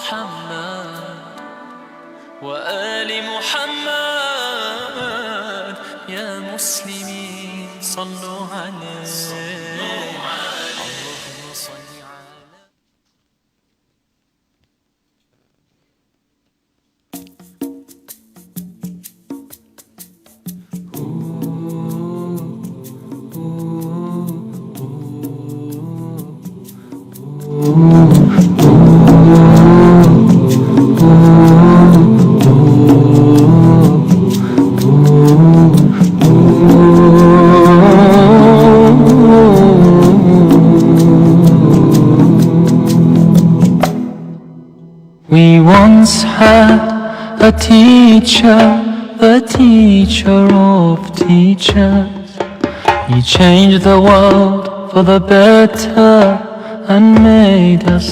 محمد وآل محمد يا مسلمين صلوا عليه اللهم صل على We once had a teacher, the teacher of teachers. He changed the world for the better and made us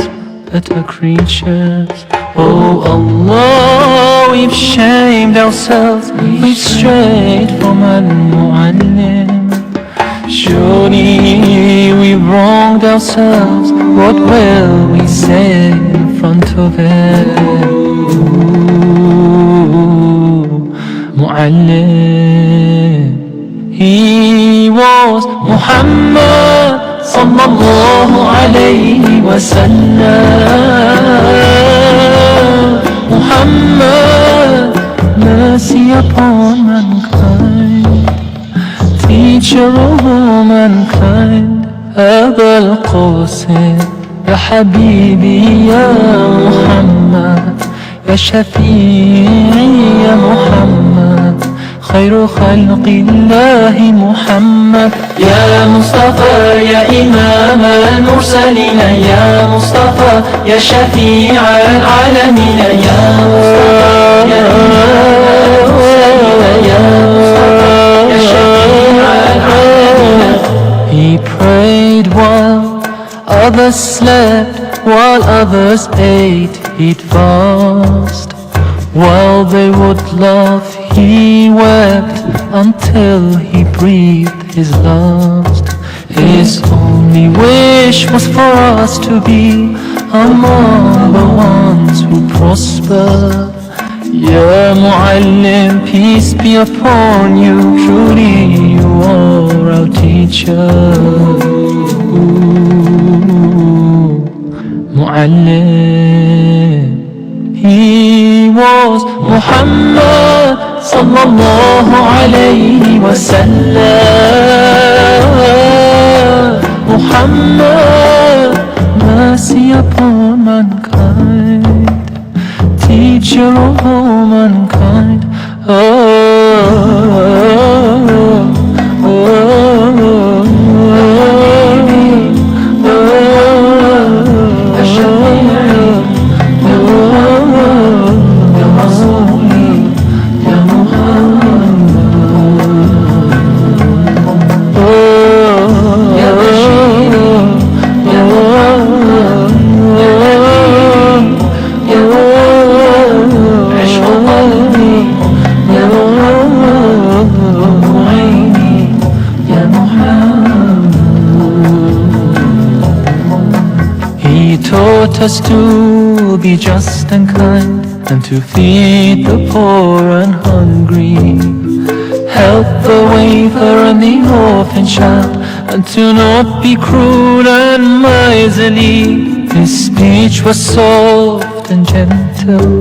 better creatures. Oh Allah, we've shamed ourselves, we've strayed from Al-Mu'allim. Surely we've wronged ourselves, what will we say in front of him? Mu'allim. He was Muhammad sallallahu alayhi wa sallam. Muhammad, mercy upon mankind, teacher of all mankind. Aba al-Qasim, ya Habibi, ya Muhammad, ya Shafi'i, ya Muhammad, خير خلق الله محمد. يا مصطفى يا إمام المرسلين، يا مصطفى يا شفيع العالمين، يا مصطفى يا إمام المرسلين، يا مصطفى يا شفيع العالمين. He prayed while others slept, while others ate, he'd fast. While they would laugh, he wept until he breathed his last. His only wish was for us to be among the ones who prosper. Ya Mu'allim, peace be upon you, truly you are our teacher. Mu'allim. He was Muhammad sallallahu alayhi wa sallam. Muhammad, mercy upon mankind, teacher of all mankind. Taught us to be just and kind, and to feed the poor and hungry, help the wafer and the orphan child, and to not be cruel and miserly. His speech was soft and gentle,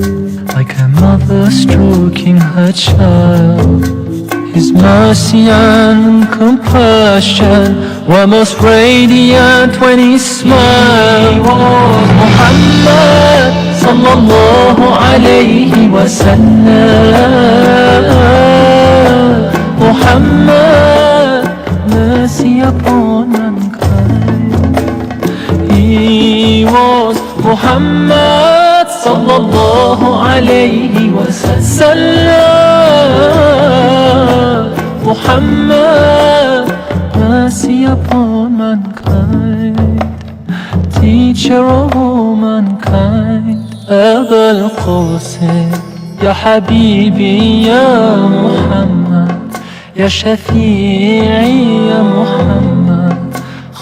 like a mother stroking her child. His mercy and compassion were most radiant when he smiled. He was Muhammad sallallahu alayhi wa sallam. Muhammad, mercy upon mankind. He was Muhammad sallallahu alayhi wa sallam. Muhammad, mercy upon mankind, teacher of all mankind. Aba al-Qasim, ya Habibi, ya Muhammad, ya Shafi'i, ya Muhammad,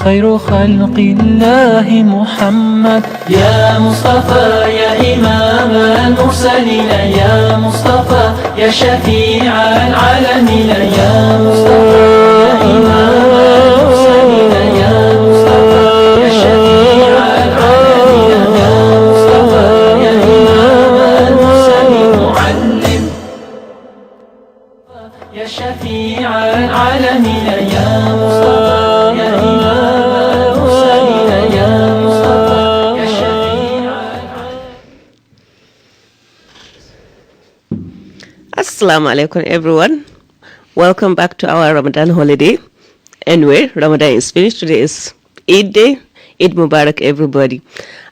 خير خلق الله محمد يا مصطفى يا إمام المرسلين يا مصطفى يا شفيع العالمين يا مصطفى يا إمام المرسلين يا مصطفى يا شفيع العالمين يا مصطفى يا إمام المرسلين معلم يا شفيع العالمين يا مصطفى يا إمام المرسلين يا مصطفى يا شفيع Assalamu alaikum everyone. Welcome back to our Ramadan holiday. Anyway, Ramadan is finished. Today is Eid day. Eid Mubarak everybody.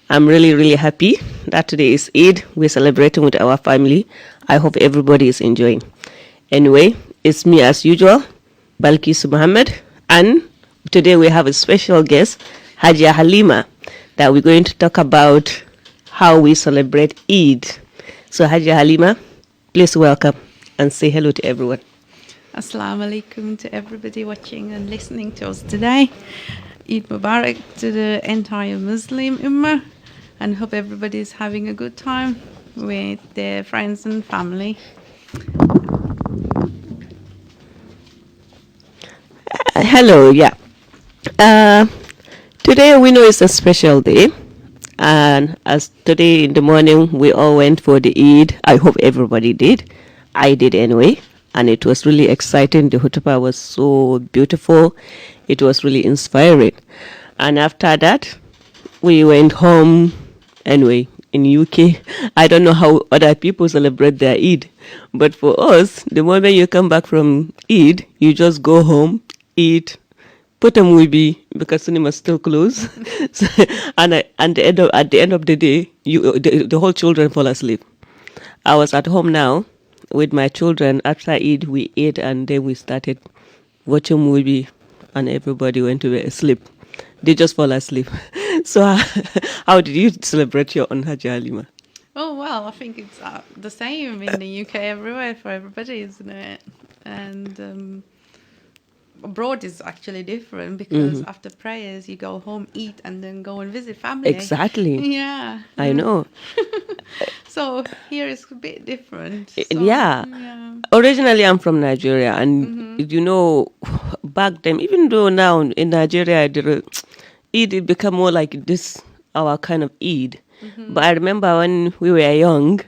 I'm really happy that today is Eid. We're celebrating with our family. I hope everybody is enjoying. Anyway, it's me as usual, Bilkiss Muhammad, and today we have a special guest, Hajia Halima, that we're going to talk about how we celebrate Eid. So Hajia Halima, please welcome and say hello to everyone. Assalamu alaikum to everybody watching and listening to us today. Eid Mubarak to the entire Muslim Ummah, and hope everybody is having a good time with their friends and family. Hello, yeah. Today we know it's a special day, and as today in the morning we all went for the Eid. I hope everybody did. I did anyway, and it was really exciting. The khutbah was so beautiful. It was really inspiring. And after that, we went home anyway in UK. I don't know how other people celebrate their Eid, but for us, the moment you come back from Eid, you just go home, eat, put a movie because cinema is still closed, and at the end of the day, the whole children fall asleep. I was at home now with my children. After Eid, we ate and then we started watching movie, and everybody went to sleep. They just fall asleep. So, how did you celebrate your own Hajj Halima? Oh, well, I think it's the same in the UK everywhere for everybody, isn't it? And abroad is actually different because after prayers you go home, eat, and then go and visit family. Exactly. Yeah. I know. So here it's a bit different. So, Yeah. Originally, I'm from Nigeria, and you know, back then, even though now in Nigeria, Eid it become more like this our kind of Eid. But I remember when we were young,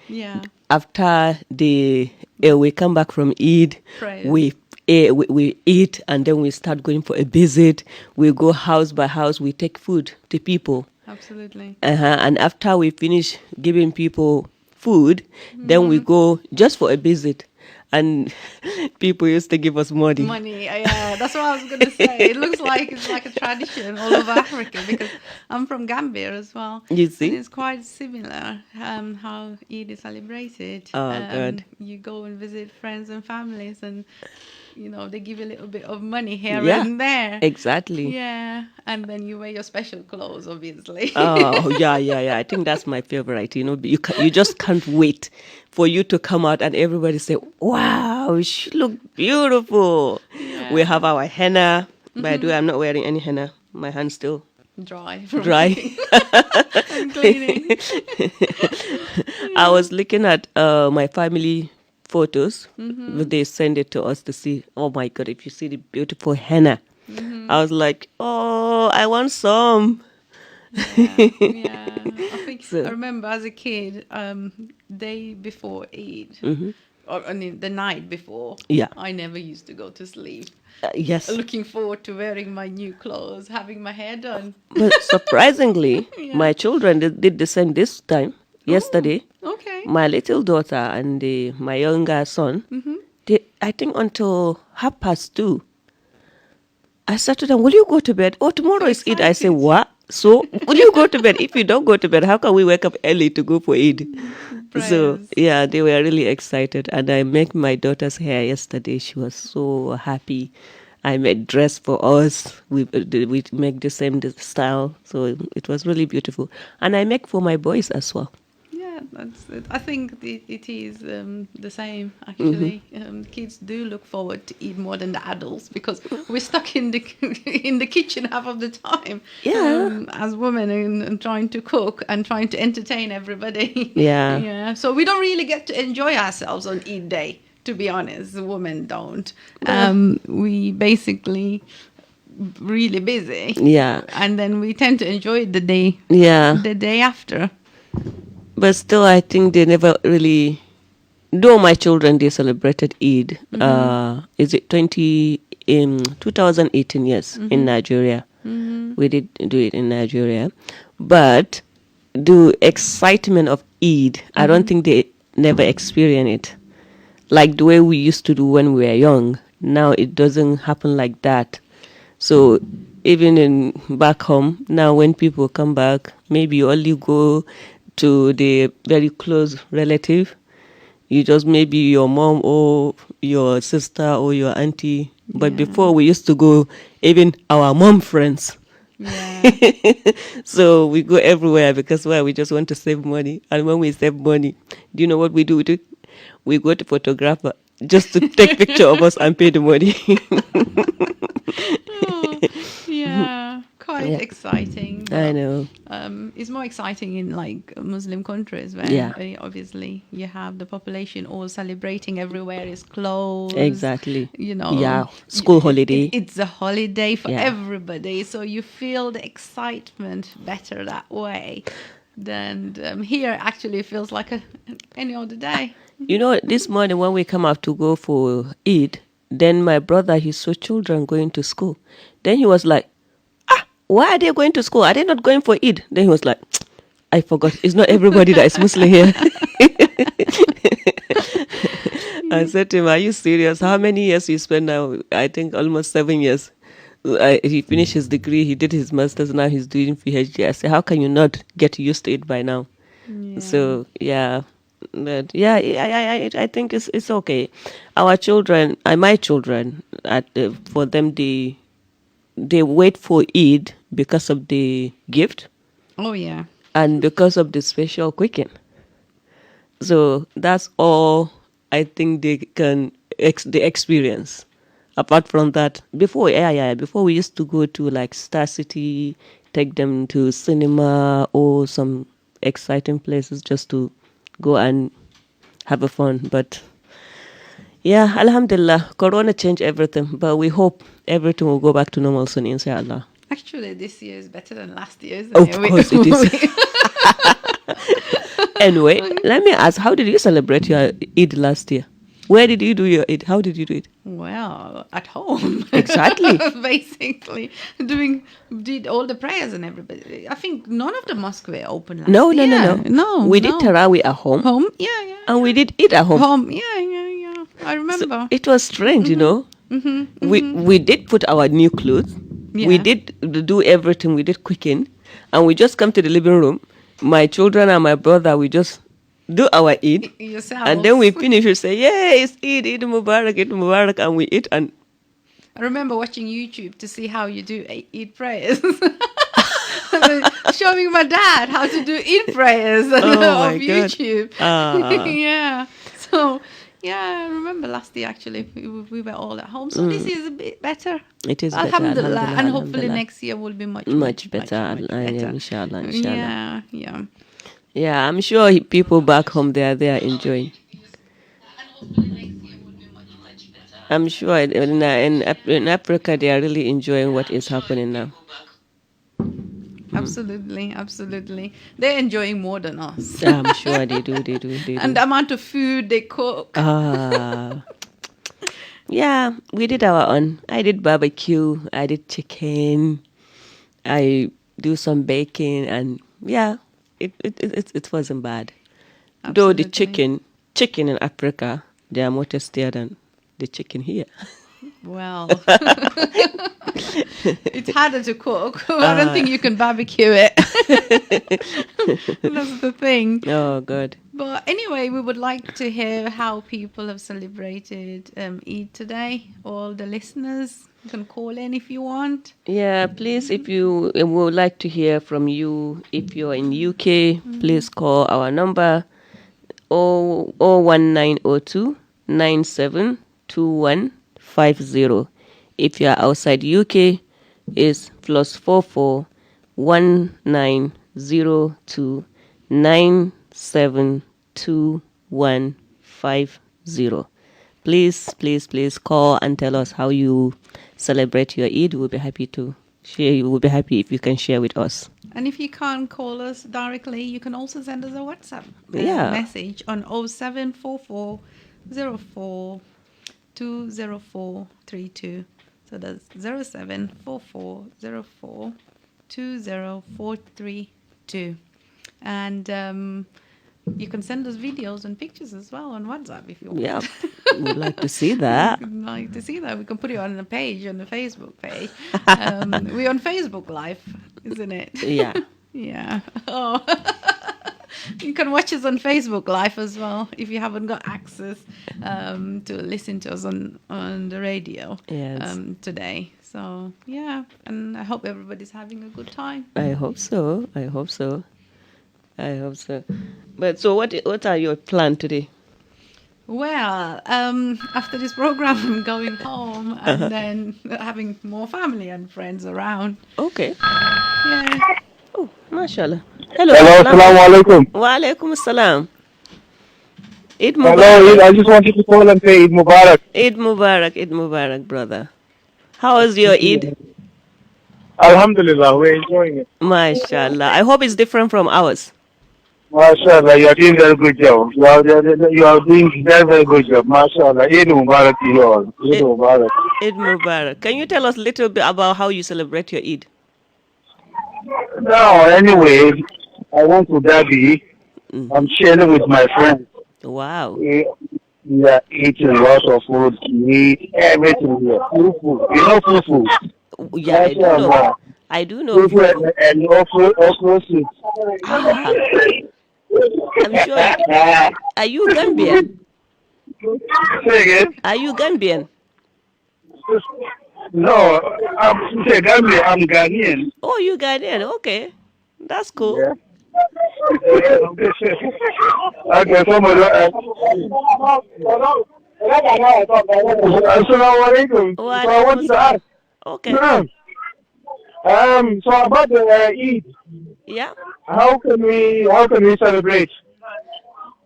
Yeah. after we come back from Eid, Prayers. we eat, and then we start going for a visit. We go house by house. We take food to people. Absolutely. And after we finish giving people food, then we go just for a visit. And people used to give us money. Money, yeah, that's what I was going to say. It looks like it's like a tradition all over Africa because I'm from Gambia as well. You see? And it's quite similar how Eid is celebrated. Oh, good. You go and visit friends and families, and you know they give you a little bit of money here Yeah, and there. Exactly. Yeah, and then you wear your special clothes, obviously. Oh, yeah. I think that's my favorite. You know, you just can't wait for you to come out and everybody say, wow, she look beautiful. Yeah. We have our henna. By the way, I'm not wearing any henna. My hand's still Dry. And cleaning. I was looking at my family photos. They send it to us to see. Oh my God, if you see the beautiful henna. I was like, oh, I want some. Yeah. I think So- I remember as a kid, day before Eid, or I mean, the night before. Yeah. I never used to go to sleep. Yes. Looking forward to wearing my new clothes, having my hair done. But surprisingly, Yeah. my children did the same this time. Yesterday, Okay. my little daughter and my younger son, I think until 2:30. I said to them, will you go to bed? Oh, tomorrow is Eid. I said, what? So, will you go to bed? If you don't go to bed, how can we wake up early to go for Eid? So, Prayers. yeah, they were really excited. And I made my daughter's hair yesterday. She was so happy. I made dress for us. We make the same style. So, it was really beautiful. And I make for my boys as well. Yeah, that's it. I think it is the same actually. Kids do look forward to eat more than the adults because we're stuck in the in the kitchen half of the time. Yeah. As women and trying to cook and trying to entertain everybody. Yeah. Yeah. So we don't really get to enjoy ourselves on Eid Day. To be honest, the women don't. We basically really busy. Yeah. And then we tend to enjoy it Yeah. the day after. But still, I think they never really. Though my children, they celebrated Eid. Is it 2018? Yes, in Nigeria. We did do it in Nigeria, but the excitement of Eid, I don't think they never experience it like the way we used to do when we were young. Now it doesn't happen like that. So even in back home now, when people come back, maybe you only go to the very close relative. You just maybe your mom or your sister or your auntie. But before we used to go, even our mom friends. Yeah. So we go everywhere because we just want to save money. And when we save money, do you know what we do with it? We go to photographer just to take picture of us and pay the money. Oh, yeah. Quite exciting. I know. It's more exciting in like Muslim countries where obviously you have the population all celebrating, everywhere is closed. Exactly. You know. Yeah. School holiday. It's a holiday for everybody, so you feel the excitement better that way than here. Actually, feels like any other day. You know, this morning when we come out to go for Eid, then my brother, he saw children going to school. Then he was like, why are they going to school? Are they not going for Eid? Then he was like, I forgot. It's not everybody that is Muslim here. I said to him, are you serious? How many years you spend now? I think almost 7 years. He finished his degree. He did his master's. Now he's doing PhD. I said, how can you not get used to it by now? Yeah. So, yeah. But yeah, I think it's okay. Our children, my children, for them, they wait for Eid because of the gift. Oh yeah. And because of the special cooking. So that's all I think they can the experience. Apart from that, before we used to go to like Star City, take them to cinema or some exciting places just to go and have a fun. But yeah, alhamdulillah, Corona changed everything. But we hope everything will go back to normal soon, inshallah. Actually, this year is better than last year, isn't Of it? course it is. Anyway, let me ask, how did you celebrate your Eid last year? Where did you do your Eid? How did you do it? Well, at home. Exactly. Basically, did all the prayers and everybody. I think none of the mosques were open last No. year. No. We did Tarawih at home. Home? Yeah. And we did Eid at home. Home? Yeah. I remember. So it was strange, you know. We did put our new clothes. Yeah. We did do everything. We did cooking. And we just come to the living room. My children and my brother, we just do our Eid. Yourselves. And then we finish, we say, yay, it's Eid Mubarak, and we eat. And I remember watching YouTube to see how you do Eid prayers. Showing my dad how to do Eid prayers my on God. YouTube. Ah. Yeah. So, yeah, I remember last year actually we were all at home. So this is a bit better. it is better. Alhamdulillah. And hopefully alhamdulillah. next year will be much better. much better. Inshallah. Yeah. Yeah, I'm sure people back home, they are enjoying. I'm sure in Africa, they are really enjoying what is happening now. Absolutely. They're enjoying more than us. I'm sure they do. And the amount of food they cook. Yeah, we did our own. I did barbecue. I did chicken. I do some baking, and yeah, it wasn't bad. Though the chicken in Africa, they are more tastier than the chicken here. Well, it's harder to cook. I don't think you can barbecue it. That's the thing. Oh God. But anyway, we would like to hear how people have celebrated Eid today. All the listeners, you can call in if you want. Yeah, please, if you would like to hear from you, if you're in UK, please call our number 01902 972150. If you're outside UK, it's +44 1902 972150. Please, please, please call and tell us how you celebrate your Eid. We'll be happy to share. We'll be happy if you can share with us. And if you can't call us directly, you can also send us a WhatsApp message on 0744 04 20432. So that's 0744 04 20432. And you can send us videos and pictures as well on WhatsApp if you want. Yeah, we'd like to see that. We'd like to see that. We can put it on the page, on the Facebook page. We're on Facebook Live, isn't it? Yeah. Yeah. Oh. You can watch us on Facebook Live as well if you haven't got access to listen to us on the radio today. So, yeah. And I hope everybody's having a good time. I hope so. I hope so. I hope so. But so what are your plans today? Well, after this program, I'm going home and then having more family and friends around. Okay. Yeah. Oh, mashallah. Hello. Hello, assalamu alaikum. Wa alaikum assalam. Eid Hello, Mubarak. I just wanted to call and say Eid Mubarak. Eid Mubarak. Eid Mubarak, brother. How was your Eid? Alhamdulillah, we're enjoying it. Mashallah. I hope it's different from ours. MashaAllah, you are doing very good job. You are doing very, very good job. MashaAllah. Eid Mubarak to you all. Eid Mubarak. Eid Mubarak. Can you tell us a little bit about how you celebrate your Eid? Now, anyway, I went to Dhabi. I'm sharing with my friends. Wow. We are eating lots of food. We eat everything here. Fufu. You know fufu? Yeah, I do know. I do know. Fufu and okra soup. Ah, I'm sure. Are you Gambian? Say again? Are you Gambian? No, I'm Ghanaian. Oh, you Ghanaian. Okay. That's cool. Yeah. Okay, somebody. Assalamu alaikum. So I wanted to ask. Okay. So about the Eid, Yeah. how can we celebrate?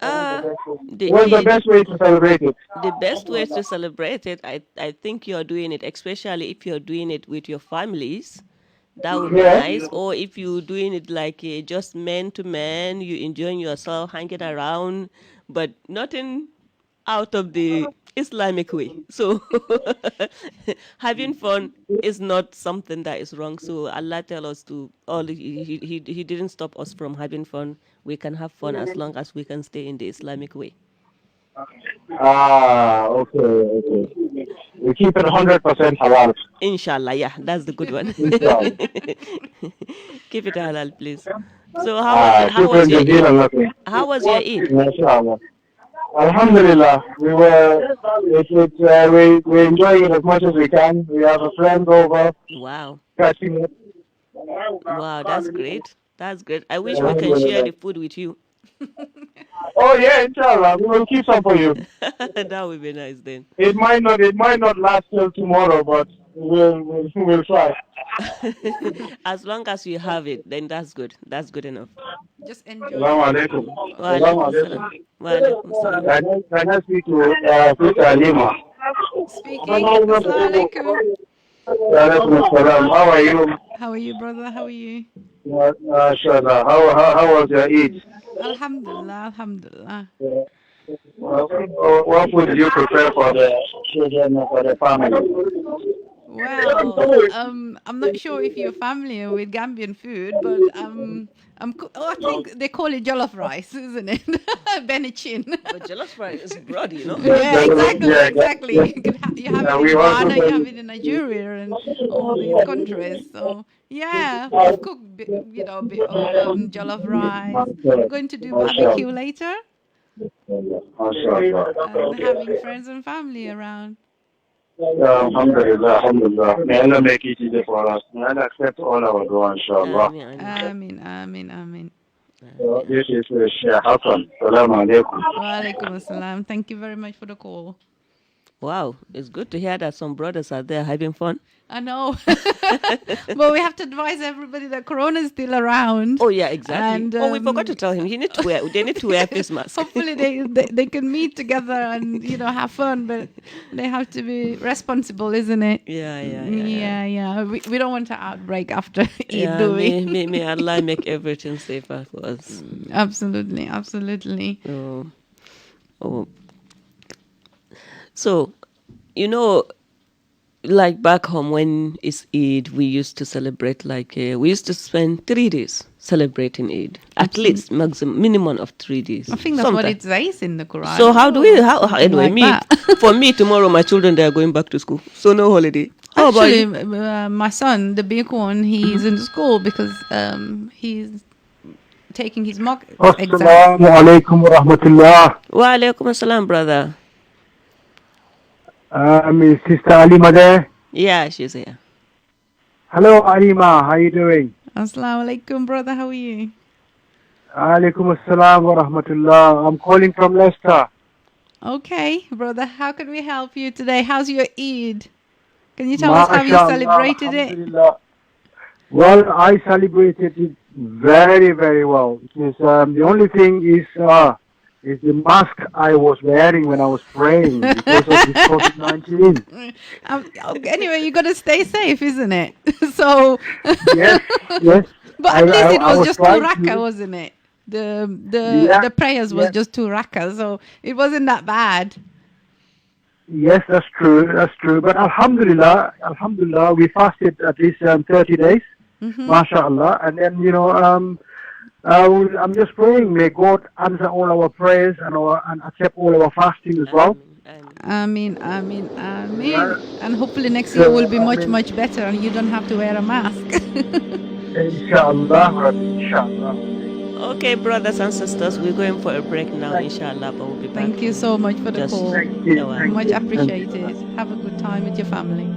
What's the Eid, best way to celebrate it? the best way to celebrate it, I think you're doing it, especially if you're doing it with your families. That would be nice. Or if you're doing it like just man to man, you enjoying yourself, hanging around, but nothing out of the Islamic way. So having fun is not something that is wrong. So Allah tell us to he didn't stop us from having fun. We can have fun as long as we can stay in the Islamic way. Okay. We keep it 100% halal. Inshallah, yeah, that's the good one. Inshallah. Keep it halal, please. So how was your Eid? How was your Eid? Inshallah. Alhamdulillah, we're enjoying it as much as we can. We have a friend over. Wow. Catching it. Wow, that's great. That's great. I wish we can share the food with you. Oh yeah, inshallah, we will keep some for you. That would be nice then. It might not last till tomorrow, but we'll try. As long as you have it, then that's good. That's good enough. Just enjoy. Assalamu alaikum. Wa alaikum salam. Wa alaikum salam. Can I speak to Sister Alima? Speaking. Assalamu alaikum. Alaikum salam. How are you? How are you, brother? How are you? Mashallah. How was your Eid? Alhamdulillah, alhamdulillah. What food did you prepare for the children or for the family? Well, I'm not sure if you're familiar with Gambian food, but I think they call it jollof rice, isn't it? Benichin. But jollof rice is broad, you know. Yeah, exactly, Yeah, exactly. You have it in Ghana, you have it in Nigeria, and all these countries. So yeah, we've cooked, a bit of jollof rice. We're going to do barbecue later. MashaAllah. and Okay. having friends and family around. Alhamdulillah, alhamdulillah. May Allah make it easy for us. May Allah accept all our dua, inshallah. Amin, amin, Amin, amin, amin. amin. This is Sheikh Hassan. Salaam alaikum. Wa alaikum assalam. Thank you very much for the call. Wow, it's good to hear that some brothers are there having fun. I know. But we have to advise everybody that Corona is still around. Oh yeah, exactly. And, We forgot to tell him they need to wear face masks. hopefully they can meet together and, have fun, but they have to be responsible, isn't it? Yeah. We don't want an outbreak after Eid, Yeah, do we? may Allah make everything safer for us. Absolutely, absolutely. Oh. So, like back home when it's Eid, we used to celebrate we used to spend 3 days celebrating Eid. At least minimum of 3 days. I think that's what it says in the Quran. So how do we, anyway, like for me tomorrow, my children, they are going back to school. So no holiday. How about Actually, you? my son, the big one, he's in school because he's taking his mock exam. Assalamu alaikum wa rahmatullah. Wa alaikum assalam, brother. Is Sister Alima there? Yeah, she's here. Hello, Alima. How are you doing? Assalamu alaikum, brother. How are you? Alaikum assalam wa rahmatullah. I'm calling from Leicester. Okay, brother. How can we help you today? How's your Eid? Can you tell us how you celebrated it? Well, I celebrated it very, very well. Because, the only thing is the mask I was wearing when I was praying because of this COVID-19. Anyway, you got to stay safe, isn't it? So. Yes. But at least it was just 2 rakah, wasn't it? The prayers was just 2 rakah, so it wasn't that bad. Yes, that's true. But Alhamdulillah, we fasted at least 30 days. MashaAllah. And then, I'm just praying, may God answer all our prayers and accept all our fasting as well. Ameen. And hopefully next year will be much, much better and you don't have to wear a mask. Inshallah. Okay, brothers and sisters, we're going for a break now, inshallah, but we'll be back. Thank you so much for the call. Thank you. Much appreciated. Have a good time with your family.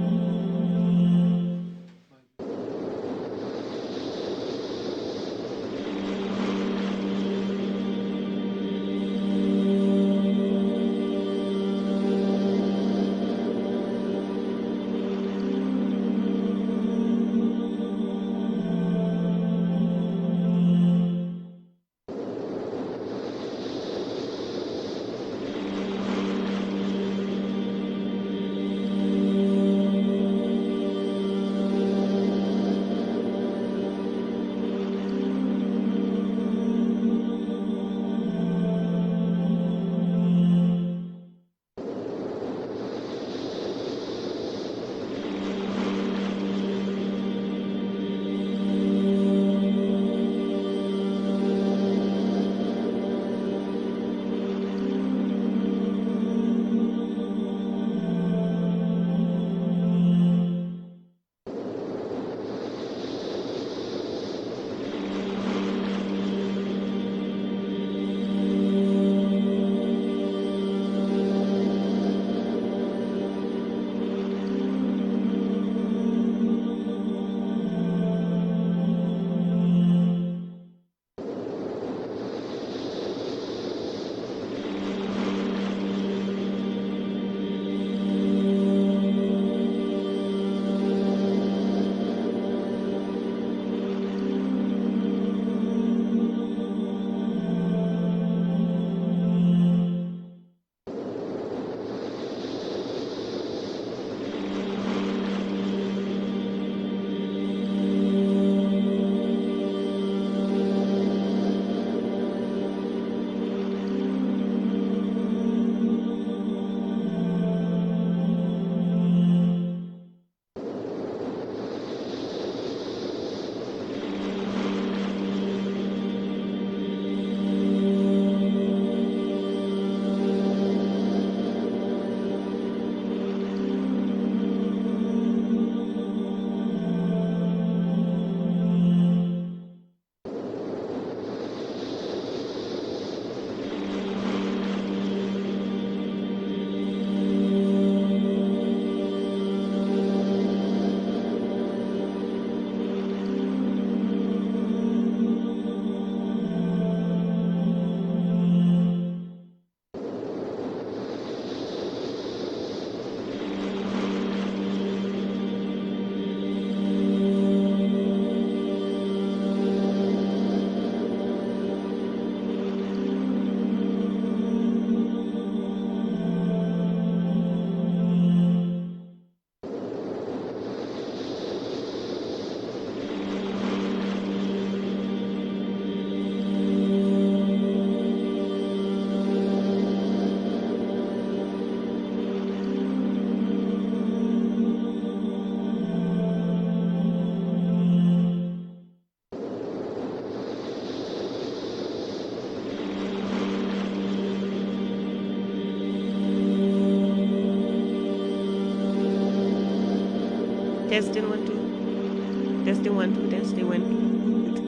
Testing 1 2. Testing 1 2. Testing 1 2. 1 2.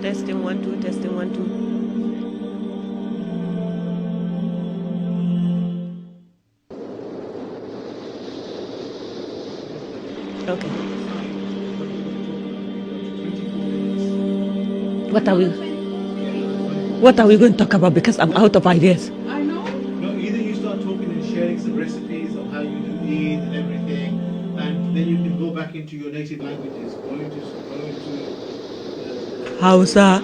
Testing 1 2. Testing 1 2. Okay. What are we going to talk about? Because I'm out of ideas. I know. No, either you start talking and sharing some recipes of how you do Eid and everything, and then you can go back into your native languages. Go into Hausa.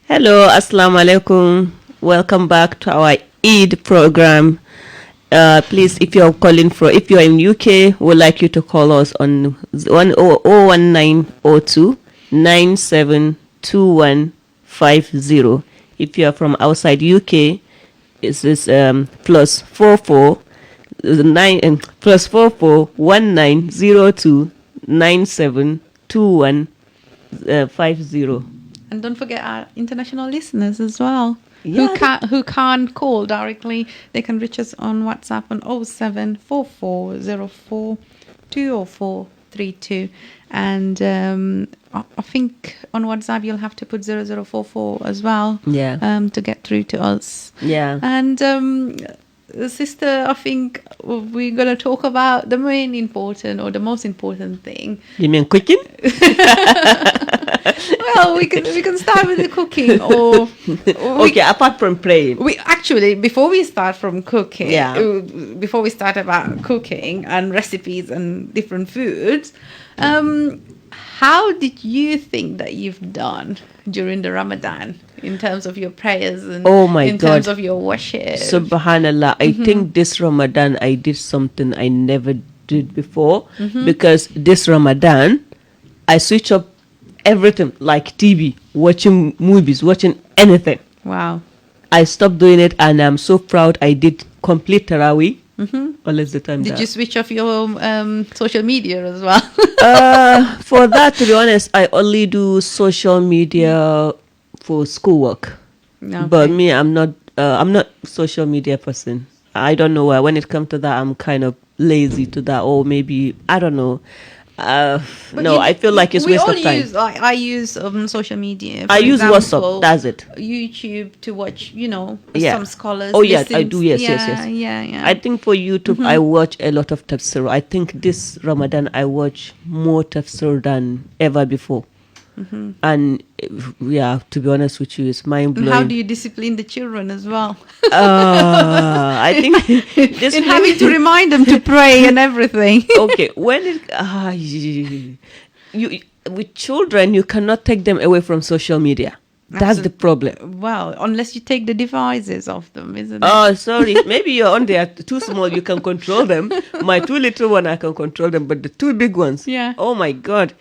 Hello, Assalamu alaikum. Welcome back to our Eid program. Please, if you're in UK, we'd like you to call us on 01902 972150. If you are from outside UK, it's this plus 44 1902 972150. And don't forget our international listeners as well. Yeah. Who can't call directly, they can reach us on WhatsApp on 074404 and I think on WhatsApp you'll have to put 0044 as well, to get through to us. And sister, I think we're gonna talk about the most important thing. You mean cooking? Well, we can start with the cooking, or okay. Apart from praying, before we start from cooking, before we start about cooking and recipes and different foods, how did you think that you've done during the Ramadan in terms of your prayers and terms of your worship? Subhanallah, I think this Ramadan I did something I never did before, because this Ramadan I switch up everything, like TV, watching movies, watching anything. Wow. I stopped doing it, and I'm so proud I did complete Tarawih. Or less the time. Did you switch off your social media as well? For that, to be honest, I only do social media for schoolwork. Okay. But me, I'm not social media person. I don't know why. When it comes to that, I'm kind of lazy to that, or maybe I don't know. I feel like it's waste of time. I use social media. I use WhatsApp. That's it. YouTube to watch, some scholars. Oh yeah, I do. Yes. Yeah. I think for YouTube, I watch a lot of tafsir. I think this Ramadan I watch more tafsir than ever before. And to be honest with you, it's mind blowing. How do you discipline the children as well? I think this in having to remind them to pray and everything. Okay, when with children, you cannot take them away from social media. That's the problem. Well, unless you take the devices off them, isn't it? Oh, sorry. Maybe you're on there too small. You can control them. My two little one, I can control them, but the two big ones. Yeah. Oh my God.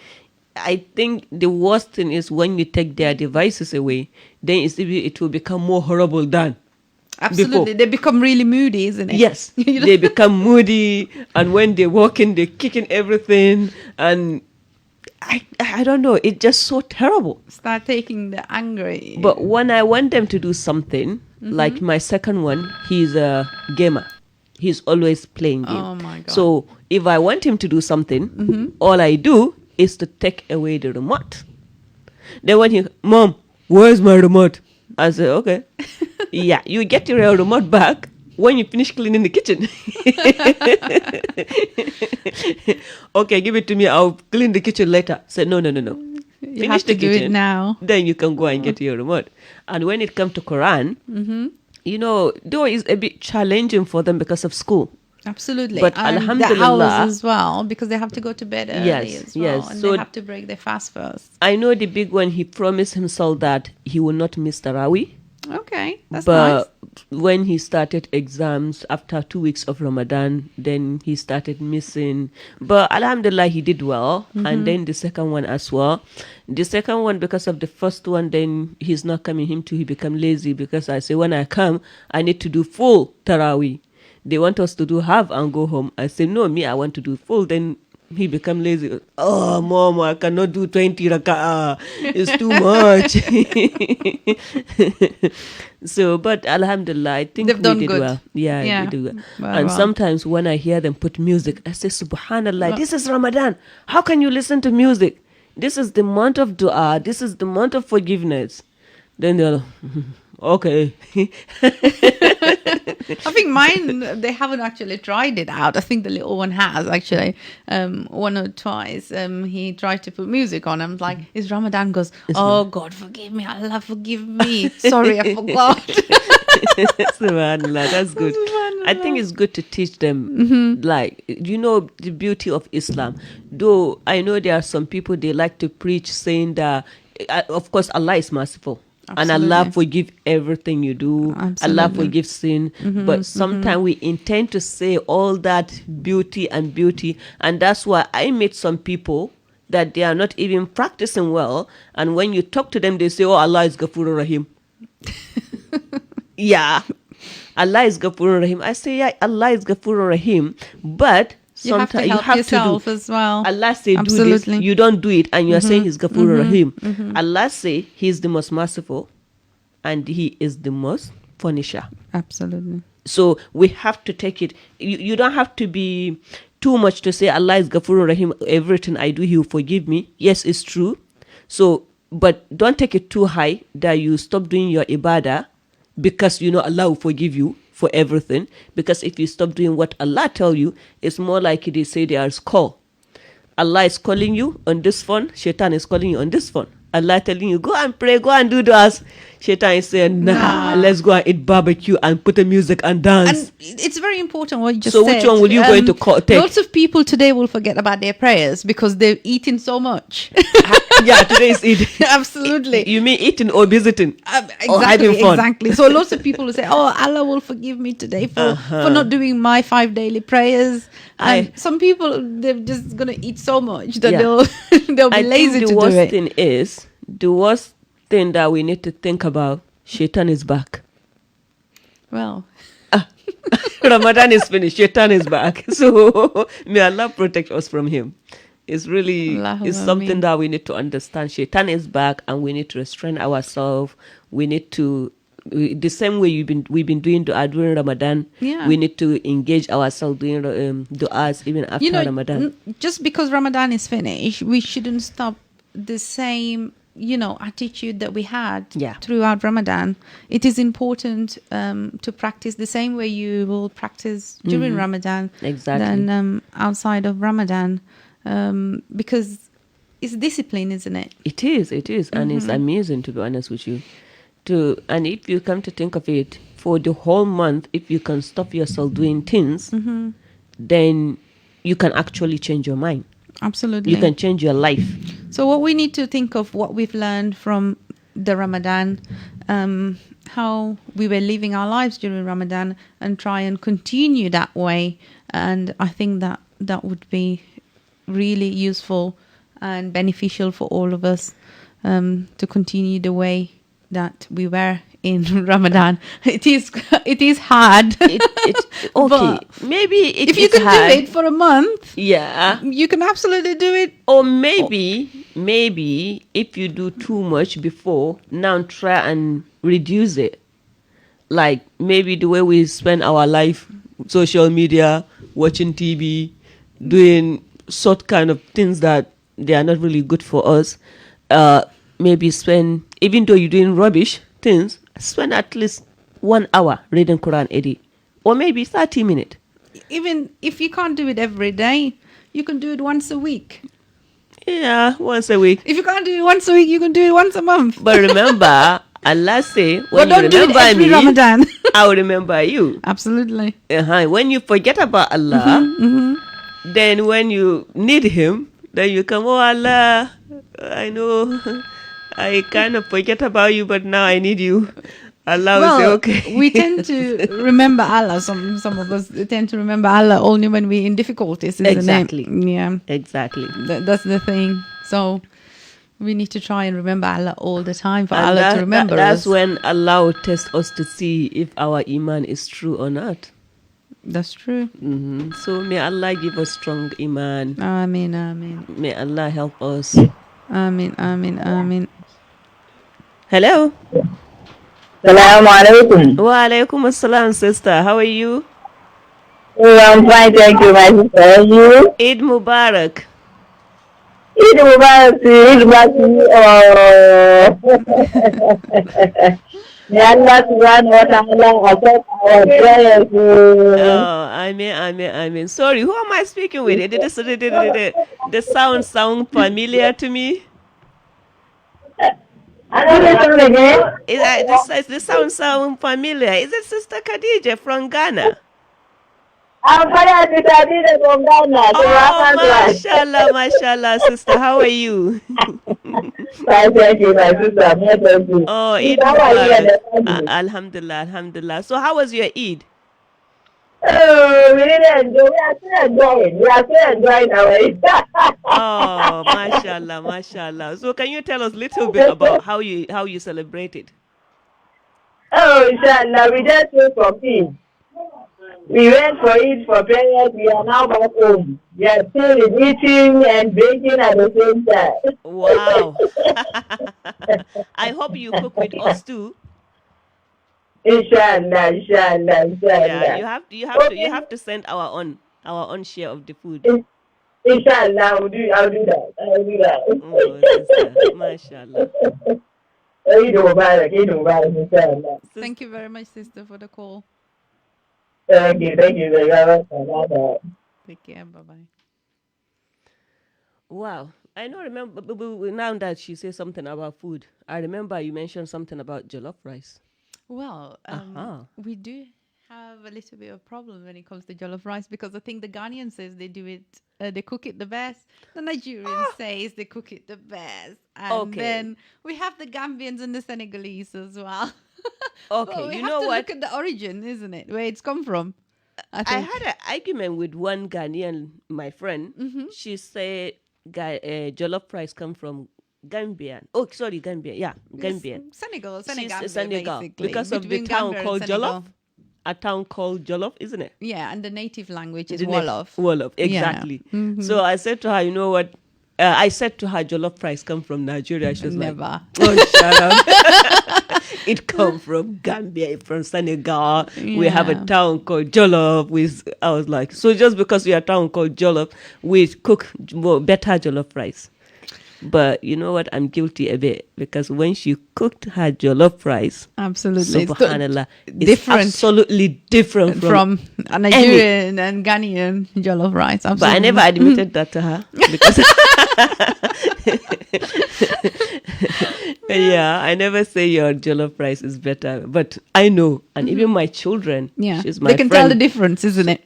I think the worst thing is when you take their devices away, then it will become more horrible than Absolutely. before. They become really moody, isn't it? Yes, You know? they become moody, and when they walk in, they're kicking everything, and I don't know. It's just so terrible. Start taking the anger. But when I want them to do something, like my second one, he's a gamer. He's always playing game. Oh my God. So if I want him to do something, all I do is to take away the remote. Then when Mom, where's my remote? I say, okay. Yeah, you get your remote back when you finish cleaning the kitchen. Okay, give it to me. I'll clean the kitchen later. Say, no. You have to do it now. Then you can go and get your remote. And when it comes to Quran, though it's a bit challenging for them because of school. Absolutely. But and alhamdulillah, the hours as well, because they have to go to bed early as well. Yes. And So they have to break their fast first. I know the big one, he promised himself that he will not miss Taraweeh. Okay, that's But when he started exams after 2 weeks of Ramadan, then he started missing. But alhamdulillah, he did well. And then the second one as well. The second one, because of the first one, then he's not coming him to, he become lazy, because I say, when I come, I need to do full Taraweeh. They want us to do half and go home. I say, no, me, I want to do full. Then he become lazy. Oh, Mom, I cannot do 20 raka'ah. It's too much. So, but alhamdulillah, I think They've we done did good. well. Yeah, Yeah. we do well. Well, And well. sometimes when I hear them put music, I say, Subhanallah, this is Ramadan. How can you listen to music? This is the month of dua. This is the month of forgiveness. Then they're like, okay. I think mine, they haven't actually tried it out. I think the little one has actually one or twice. He tried to put music on. I'm like, it's Ramadan. Goes, oh God, forgive me. Allah, forgive me. Sorry, I forgot. Subhanallah, that's good. I think it's good to teach them, like, the beauty of Islam. Though I know there are some people, they like to preach saying that, of course, Allah is merciful. And Allah forgive everything you do. Absolutely. Allah forgive sin. But sometimes we intend to say all that beauty. And that's why I met some people that they are not even practicing well. And when you talk to them, they say, oh, Allah is Ghafurur Rahim. Yeah. Allah is Ghafurur Rahim. I say, yeah, Allah is Ghafurur Rahim. But You have to sometimes help yourself as well. Allah say Absolutely. do this, you don't do it, and you are saying He's Ghafurur Rahim. Allah say He's the most merciful, and He is the most punisher. Absolutely. So we have to take it. You don't have to be too much to say Allah is Ghafurur Rahim. Everything I do, He will forgive me. Yes, it's true. So, but don't take it too high that you stop doing your ibadah because Allah will forgive you for everything. Because if you stop doing what Allah tell you, it's more like they say there is call. Allah is calling you on this phone. Shaitan is calling you on this phone. Allah telling you, go and pray, go and do this. Shaitan is saying, nah, let's go and eat barbecue and put the music and dance. And it's very important what you just So said. which one will you going to take? Lots of people today will forget about their prayers because they've eaten so much. Yeah, today is Eid. Absolutely. You mean eating or visiting? Exactly, or having fun? exactly. So lots of people will say, "Oh, Allah will forgive me today for not doing my 5 daily prayers." And some people, they're just gonna eat so much that they'll be lazy to do it. The worst thing that we need to think about, Shaitan is back. Well, Ramadan is finished, Shaitan is back. So may Allah protect us from him. It's really it's something that we need to understand. Shaitan is back, and we need to restrain ourselves. We need to, the same way we've been doing dua during Ramadan. Yeah. We need to engage ourselves doing du'as even after Ramadan. Just because Ramadan is finished, we shouldn't stop the same attitude that we had throughout Ramadan. It is important to practice the same way you will practice during Ramadan than outside of Ramadan. Because it's discipline, isn't it? It is, and it's amazing, to be honest with you. And if you come to think of it, for the whole month, if you can stop yourself doing things, then you can actually change your mind. Absolutely, you can change your life. So what we need to think of what we've learned from the Ramadan, how we were living our lives during Ramadan, and try and continue that way. And I think that would be really useful and beneficial for all of us to continue the way that we were in Ramadan. It is hard. Okay, But maybe if you can do it for a month, yeah. you can absolutely do it. Or maybe if you do too much before, now try and reduce it. Like maybe the way we spend our life, social media, watching TV, doing sort kind of things that they are not really good for us. Maybe spend, even though you're doing rubbish things, spend at least 1 hour reading Quran a day. Or maybe 30 minutes. Even if you can't do it every day, you can do it once a week. Yeah, once a week. If you can't do it once a week, you can do it once a month. But remember, Allah say, But when you don't do it remember every me, Ramadan. I will remember you. Absolutely. When you forget about Allah, then when you need Him, then you come, oh Allah, I know I kind of forget about you, but now I need you. Allah will say, okay. We tend to remember Allah. Some of us tend to remember Allah only when we're in difficulties, isn't Exactly. it? Yeah. Exactly. That's the thing. So we need to try and remember Allah all the time for And Allah to remember that's us. when Allah will test us to see if our iman is true or not. That's true. So may Allah give us strong iman. Ameen, ameen. May Allah help us. Ameen, ameen, ameen. Hello. Assalamu alaikum. Wa alaikum assalam, sister. How are you? Oh, I'm fine, thank you, my sister. And you? Eid Mubarak. Eid Mubarak to you, Eid Mubarak to you. Oh. May Allah subhanahu wa ta'ala accept our prayers. Oh, I mean. Sorry, who am I speaking with? The sound familiar to me. Another time again. This sound familiar. Is it Sister Khadija from Ghana? I'm fine, Sister Adina from Ghana. So Oh, mashallah, sister. How are you? Fine, thank you, my sister. May thank you. Oh, Eid How are you and the Mubarak. family? Alhamdulillah. So how was your Eid? Oh, we really enjoy. We are still enjoying. We are still enjoying our Eid. Oh, mashallah. So can you tell us a little bit about how you celebrated? Oh, inshallah, we just went for peace. We went for it for prayers. We are now back home. We are still eating and drinking at the same time. Wow. I hope you cook with us too. Inshallah. Yeah, you have to send our own share of the food. Inshallah, I'll do that. Oh, sister, mashallah. Eid Mubarak, inshallah. Thank you very much, sister, for the call. Thank you very much. Take care. Bye-bye. Wow. I don't remember, but now that she says something about food, I remember you mentioned something about jollof rice. Well, we do have a little bit of problem when it comes to jollof rice because I think the Ghanaian says they do it, they cook it the best. The Nigerian says they cook it the best, and then we have the Gambians and the Senegalese as well. Okay, Well, we you have know to what? look at the origin, isn't it? Where it's come from. I I think. had an argument with one Ghanaian, my friend. She said jollof rice come from Gambian. Oh, sorry, Gambia. Yeah, Gambian. Senegal, She's Senegal, basically. because of the Between town Gambia and called Senegal. Jollof. A town called Jollof, isn't it? Yeah, and the native language is The Wolof. Wolof, Yeah. exactly. So I said to her, you know what? I said to her, jollof rice come from Nigeria. She was Never. like, oh, shut up. It come from Gambia, from Senegal. We have a Yeah. town called Jollof. I was like, so just because we have a town called Jollof, we cook better jollof rice. But you know what? I'm guilty a bit because when she cooked her jollof rice, Absolutely. It's subhanallah, it's different absolutely different from a Nigerian and Ghanaian jollof rice. Absolutely. But I never admitted that to her because yeah, I never say your jollof rice is better. But I know, and even my children, Yeah, she's my they can friend. tell the difference, isn't it?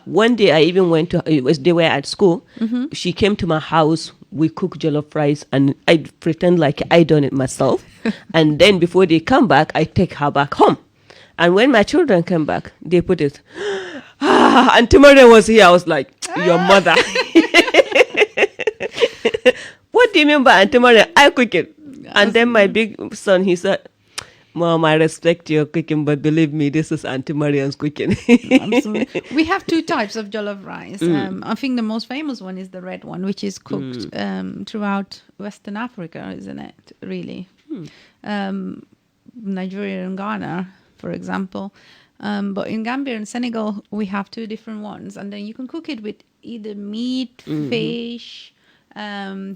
One day I even went to, they were at school. She came to my house. We cook jollof rice and I pretend like I done it myself. And then before they come back, I take her back home. And when my children came back, they put it, Auntie Mariam was here. I was like, your mother. what do you mean by Auntie Maria? I cook it. And then my big son, he said, Mom, I respect your cooking, but believe me, this is Auntie Marian's cooking. Absolutely. We have two types of jollof rice. I think the most famous one is the red one, which is cooked throughout Western Africa, isn't it? Really. Nigeria and Ghana, for example. But in Gambia and Senegal, we have two different ones. And then you can cook it with either meat, fish,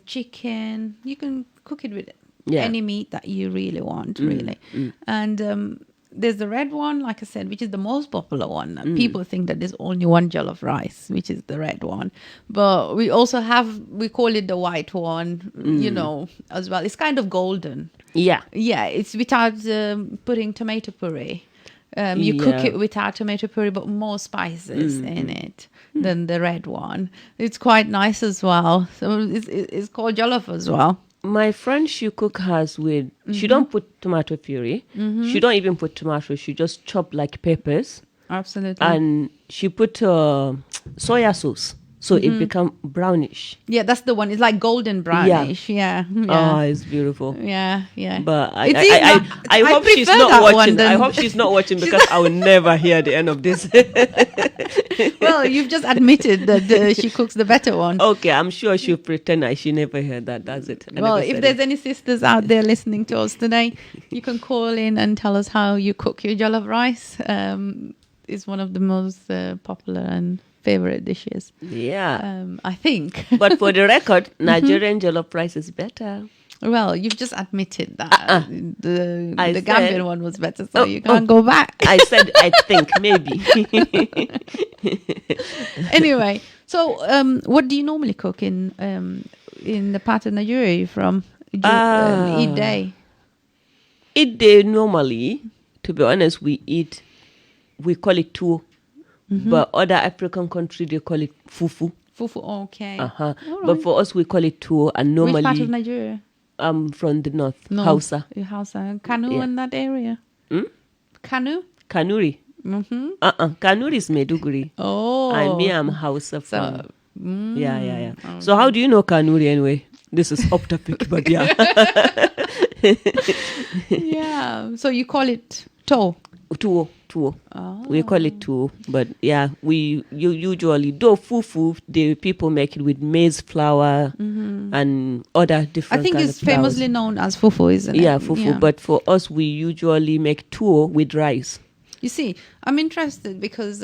chicken. You can cook it with any meat that you really want, really. And there's the red one, like I said, which is the most popular one. People think that there's only one jollof rice, which is the red one. But we also we call it the white one, as well. It's kind of golden. Yeah. Yeah, it's without putting tomato puree. You cook it without tomato puree, but more spices in it than the red one. It's quite nice as well. So it's called jollof as well. My friend, she cook hers with, she don't put tomato puree. She don't even put tomato. She just chop like peppers. Absolutely. And she put soya sauce. So it become brownish. Yeah, that's the one. It's like golden brownish. Yeah. Oh, it's beautiful. Yeah. But I hope she's not watching. I hope she's not watching because I will never hear the end of this. Well, you've just admitted that she cooks the better one. Okay, I'm sure she'll pretend she never heard that. That's it. Well, if there's any sisters out there listening to us today, you can call in and tell us how you cook your jollof rice. It's one of the most popular and favorite dishes. Yeah. I think. But for the record, Nigerian jollof rice is better. Well, you've just admitted that the Gambian one was better, so you can't go back. I said I think maybe. Anyway, so what do you normally cook in the part of Nigeria you're from? Eid day. Eid day normally, to be honest, we call it tuwo. But other African countries, they call it fufu. Fufu, okay. Right. But for us, we call it tuwo. And normally, which part of Nigeria? From the north. Hausa. Hausa. Kanu in that area? Kanu? Kanuri. Kanuri is Meduguri. Oh. And me, I'm Hausa from. Yeah. Okay. So how do you know Kanuri anyway? This is off topic, but yeah. Yeah. So you call it Tuwo. Oh. We call it tuwo, but yeah, you usually though fufu, the people make it with maize flour and other different. I think kind it's of flours. famously known as fufu, isn't it? Yeah, fufu. Yeah. But for us, we usually make tuwo with rice. You see, I'm interested because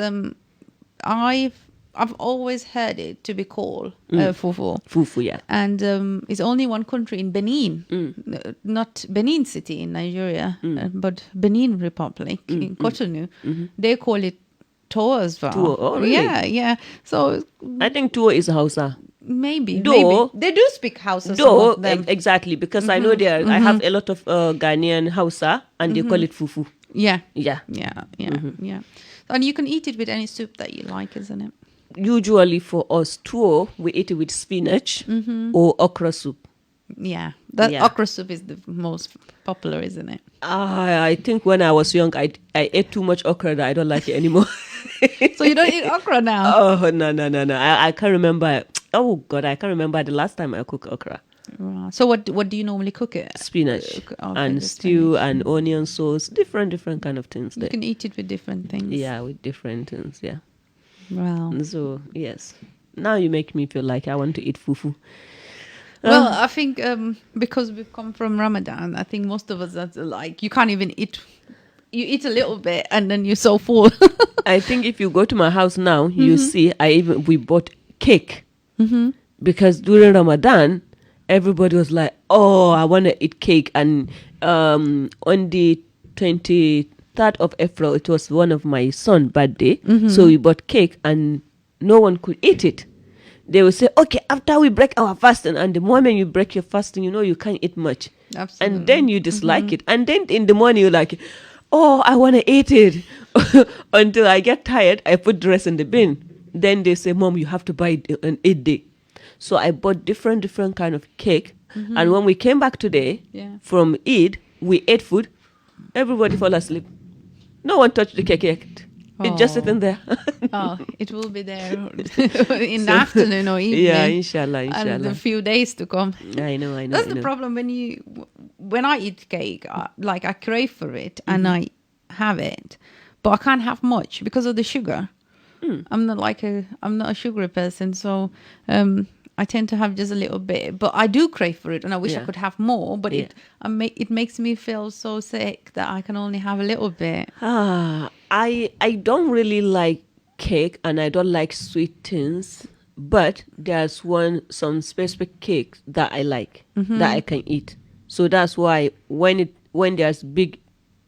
I've always heard it to be called fufu. Fufu, yeah. And it's only one country in Benin, not Benin City in Nigeria, but Benin Republic in Cotonou. They call it tuwo as well. Tuwo, oh really? Yeah. So I think tuwo is Hausa. Maybe. Though, they do speak Hausa. Though, exactly, because I know there. I have a lot of Ghanaian Hausa, and they call it fufu. Yeah. Yeah. And you can eat it with any soup that you like, isn't it? Usually for us, tuwo, we eat it with spinach or okra soup. Yeah, okra soup is the most popular, isn't it? I think when I was young, I ate too much okra that I don't like it anymore. So you don't eat okra now? Oh, no. I can't remember. Oh, God, I can't remember the last time I cooked okra. Wow. So what do you normally cook it? Spinach and stew and onion sauce, different kind of things. You can eat it with different things. Yeah, with different things, yeah. Wow. So, yes. Now you make me feel like I want to eat fufu. Well, I think because we've come from Ramadan, I think most of us are like, you can't even eat. You eat a little bit and then you're so full. I think if you go to my house now, you see, we bought cake. Because during Ramadan, everybody was like, oh, I want to eat cake. And on the 23rd of April, it was one of my son's birthday. So we bought cake and no one could eat it. They will say, okay, after we break our fasting, and the moment you break your fasting, you can't eat much. Absolutely. And then you dislike it. And then in the morning, you're like, oh, I want to eat it. Until I get tired, I put the rest in the bin. Then they say, Mom, you have to buy it on Eid day. So I bought different kind of cake. And when we came back today from Eid, we ate food. Everybody fell asleep. No one touched the cake yet. It's just sitting there. Oh, it will be there in the afternoon or evening. Yeah, inshallah, And a inshallah. few days to come. I know. That's the problem when I eat cake. Like I crave for it and I have it, but I can't have much because of the sugar. I'm not a sugary person, so I tend to have just a little bit. But I do crave for it, and I wish I could have more. But it makes me feel so sick that I can only have a little bit. I don't really like cake and I don't like sweet things, but there's some specific cake that I like that I can eat. So that's why when there's big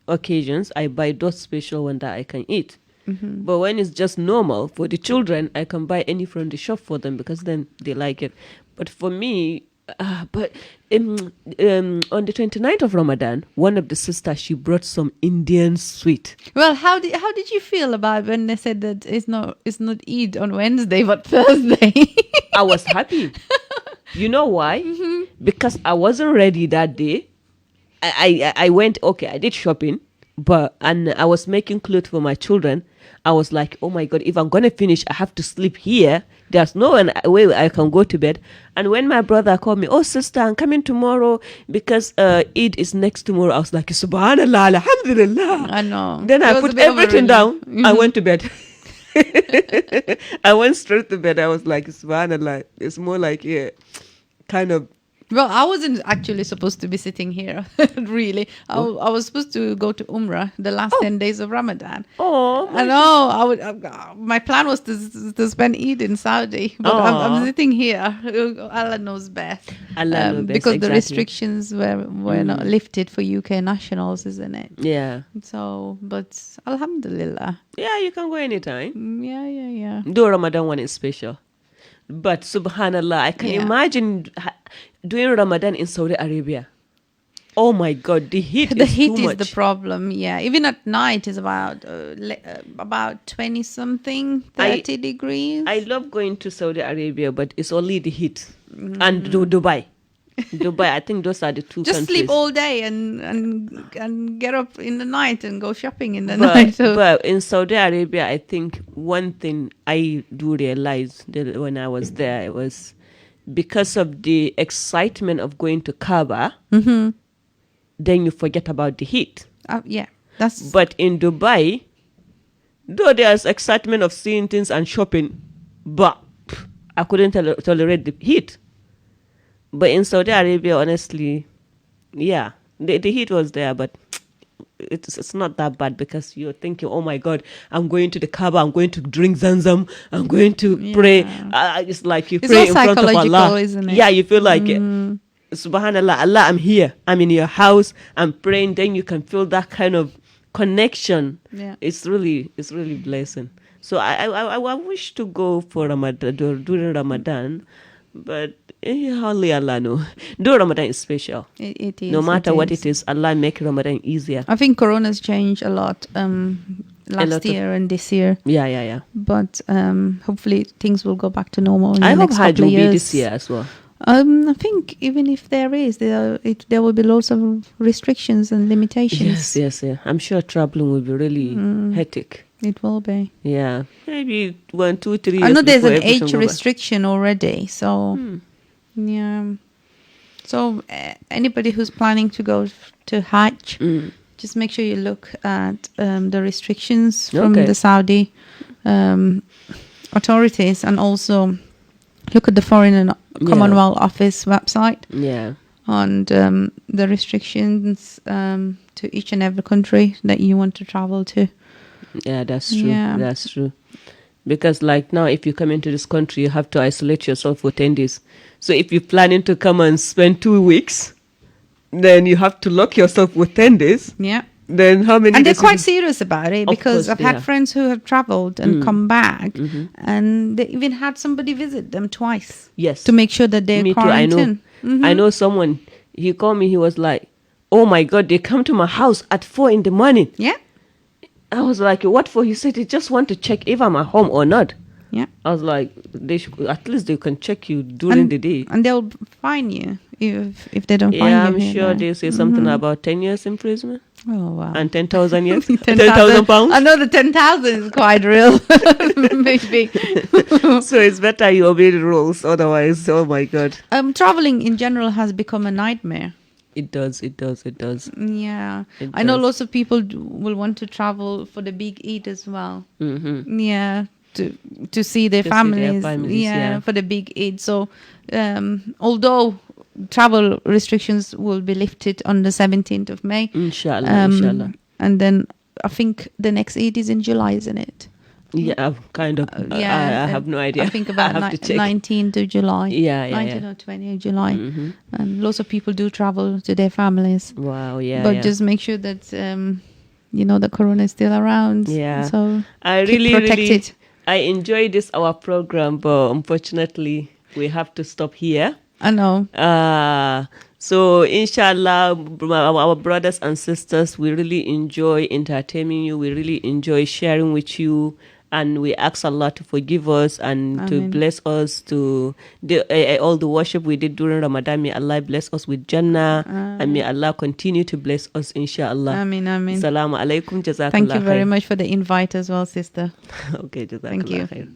occasions, I buy those special one that I can eat. But when it's just normal for the children, I can buy any from the shop for them because then they like it. But for me, on the 29th of Ramadan, one of the sisters, she brought some Indian sweet. Well, how did you feel about when they said that it's not Eid on Wednesday but Thursday? I was happy. You know why? Because I wasn't ready that day. I went, okay, I did shopping, and I was making clothes for my children. I was like, oh my God, if I'm going to finish, I have to sleep here. There's no way I can go to bed. And when my brother called me, oh sister, I'm coming tomorrow because Eid is next tomorrow. I was like, Subhanallah, Alhamdulillah. I know. Then I put everything down. I went to bed. I went straight to bed. I was like, Subhanallah. It's more like, kind of. Well, I wasn't actually supposed to be sitting here, really. I was supposed to go to Umrah the last 10 days of Ramadan. Oh, I know. My plan was to spend Eid in Saudi, but I'm sitting here. Allah knows best. Allah knows best, because the exactly. restrictions were not lifted for UK nationals, isn't it? Yeah. So, but Alhamdulillah. Yeah, you can go anytime. Yeah. Though Ramadan one is special. But subhanallah, I can imagine doing Ramadan in Saudi Arabia. Oh my God, the heat The is heat too is much. the problem, yeah. Even at night is about 20 something, 30 degrees. I love going to Saudi Arabia, but it's only the heat. And Dubai. Dubai, I think those are the two Just countries. sleep all day and get up in the night and go shopping in the night. So. But in Saudi Arabia, I think one thing I do realize that when I was there, it was because of the excitement of going to Kaaba, then you forget about the heat. Yeah, that's. But in Dubai, though there's excitement of seeing things and shopping, but I couldn't tolerate the heat. But in Saudi Arabia, honestly, yeah, the heat was there, but it's not that bad because you're thinking, oh my God, I'm going to the Kaaba, I'm going to drink Zamzam, I'm going to pray. It's like you pray in front of Allah. Isn't it? Yeah, you feel like Subhanallah, Allah, I'm here, I'm in your house, I'm praying. Then you can feel that kind of connection. Yeah. It's really blessing. So I wish to go for Ramadan during Ramadan, but only Allah know. Though Ramadan is special. It is. No matter what it is, Allah make Ramadan easier. I think Corona's changed a lot last year and this year. Yeah. But hopefully things will go back to normal in I the hope next Hajj couple will of be years. this year as well. I think even if there will be lots of restrictions and limitations. Yes. I'm sure traveling will be really hectic. It will be. Yeah, maybe 1, 2, 3 years. I know there's before an everything age go back. restriction already, so yeah. So anybody who's planning to go to Hajj, just make sure you look at the restrictions from the Saudi authorities, and also look at the Foreign and Commonwealth Office website. Yeah. And the restrictions to each and every country that you want to travel to. Yeah, that's true. Yeah. That's true. Because like now, if you come into this country, you have to isolate yourself for 10 days. So if you're planning to come and spend 2 weeks, then you have to lock yourself for 10 days. Yeah. Then how many And they're days quite serious about it, Of because course I've they had are. friends who have traveled and come back, and they even had somebody visit them twice. Yes. To make sure that they're Me too, I know. quarantined. I know someone, he called me, he was like, oh my God, they come to my house at 4 a.m. Yeah. I was like, what for? He said, they just want to check if I'm at home or not. Yeah. I was like, at least they can check you during the day. And they'll fine you if they don't find Yeah, you. I'm here, sure there. they say something about 10 years imprisonment. Oh, wow. And 10,000 yen? 10,000 10,000 pounds? I know the 10,000 is quite real. Maybe. So it's better you obey the rules. Otherwise, oh my God. Traveling in general has become a nightmare. It does. Yeah. It I know does. lots of people will want to travel for the big Eid as well. Mm-hmm. Yeah. To see their To see their families. families, yeah. For the big Eid. So, although travel restrictions will be lifted on the 17th of May. Inshallah. And then I think the next Eid is in July, isn't it? Yeah, kind of. I have no idea. I think about I have to check. 19th of July. Yeah. 19th or 20th of July. Mm-hmm. And lots of people do travel to their families. Wow, yeah. But just make sure that, the corona is still around. Yeah. So I keep really protected. I enjoy our program, but unfortunately we have to stop here. I know. So inshallah, our brothers and sisters, we really enjoy entertaining you. We really enjoy sharing with you, and we ask Allah to forgive us and to bless us to all the worship we did during Ramadan. May Allah bless us with Jannah, and may Allah continue to bless us, inshallah. Ameen. Assalamu alaikum. Jazakallah Thank you very khair. much for the invite as well, sister. Okay, jazakallah Thank you. khair.